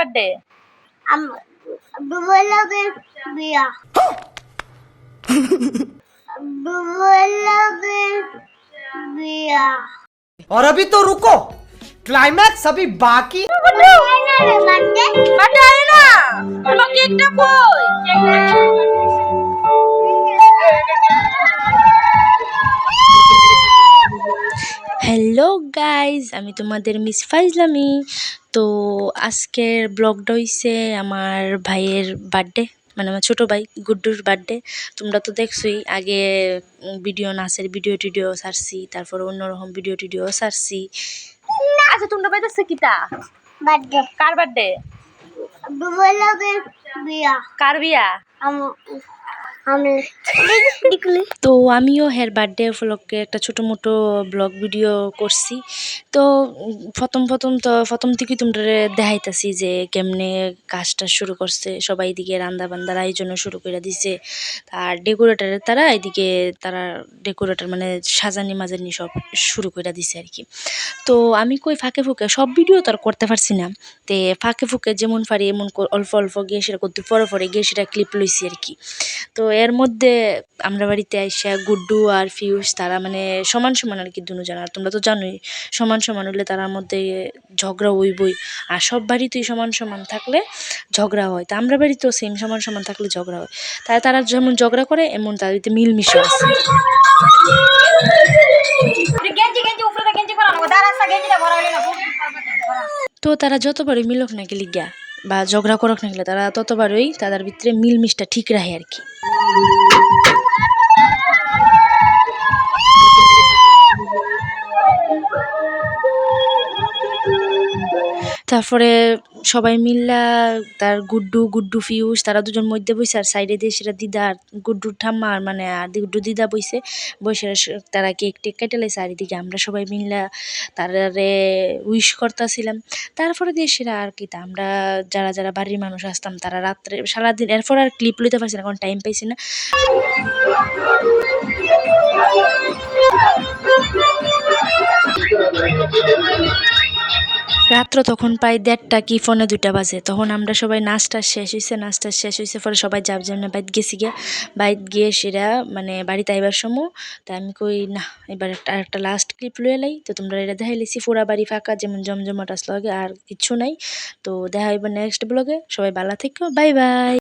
Birthday? बिया बिया और अभी तो रुको, क्लाइमैक्स अभी बाकी। বার্থডে আয় না, হলো কেকটা কই? হ্যালো গাইজ, আমি তোমাদের মিস ফাইজলামি। তো আজকের ব্লগটা হইছে আমার ভাইয়ের বার্থডে, মানে আমার ছোটো ভাই গুড্ডুর বার্থডে। তোমরা তো দেখছোই, আগে ভিডিও নাচের ভিডিও টিডিও ছাড়ছি, তারপর অন্যরকম ভিডিও টিডিও ছাড়ছি। আচ্ছা তোমরা পাইতেছে কিতা? बर्थडे কার বার্থডে? बिया কার বিয়া? हम তো আমিও হের বার্থডে উপলক্ষে একটা ছোটো মোটো ব্লগ ভিডিও করছি। তো প্রথম থেকেই তোমরা দেখাইতাছি যে কেমনে কাজটা শুরু করছে। সবাই এদিকে রান্না বান্দার আয়োজনও শুরু করে দিছে, আর ডেকোরেটারের তারা এদিকে তারা ডেকোরেটর মানে সাজানি মাজানি সব শুরু করে দিছে আর কি। তো আমি কই ফাঁকে ফুঁকে সব ভিডিও তো আর করতে পারছি না, তে ফাঁকে ফুঁকে যেমন পারি এমন অল্প অল্প গিয়ে সেটা করতে পরে গিয়ে সেটা ক্লিপ লইছি আর কি। তো এর মধ্যে আমরা বাড়িতে আইসা গুড্ডু আর ফিউজ তারা মানে সমান সমান আর কি দুজন। আর তোমরা তো জানোই সমান সমান হলে তার মধ্যে ঝগড়া হইবই, আর সব বাড়িতেই সমান সমান থাকলে ঝগড়া হয়। তা আমরা বাড়িতেও সেম সমান সমান থাকলে ঝগড়া হয়। তারা যেমন ঝগড়া করে এমন তাদেরতে মিলমিশে আছে। তো তারা যতবারই মিলক না গেলে গিয়া বা ঝগড়া করক না গেলে তারা ততবারই তাদের ভিতরে মিলমিশটা ঠিক রাখে আর কি। তারপরে সবাই মিল্লা তার গুড্ডু ফিউজ তারা দুজন মধ্যে বইছে, আর সাইডে দিয়ে সেটা দিদা আর গুড্ডুর ঠাম্মা আর মানে আর গুড্ডু দিদা বইছে তারা কেক টেক কেটে লাইছে। আর এদিকে আমরা সবাই মিল্লা তারারে উইশ করতেছিলাম। তারপরে দিয়ে সেটা আর কি আমরা যারা যারা বাড়ির মানুষ আসতাম তারা রাত্রে সারাদিন, এরপর আর ক্লিপ লইতে পারছি না কারণ টাইম পাইছি না। রাত্র তখন প্রায় 1:30 কি 1:45 বাজে। তখন আমরা সবাই নাস্তা শেষ হয়েছে পরে সবাই যাব যেমন বাইত গেছি গিয়া। বাইত গিয়ে সেরা মানে বাড়িতে আইবার সময় তা আমি কই না এবার একটা লাস্ট ক্লিপ লয়ে লাই। তো তোমরা এটা দেখাই লাইছি পুরা বাড়ি ফাঁকা, যেমন জমজমাট আসলো আগে আর কিচ্ছু নাই। তো দেখা হইব নেক্সট ব্লগে। সবাই ভালো থেকো, বাই বাই।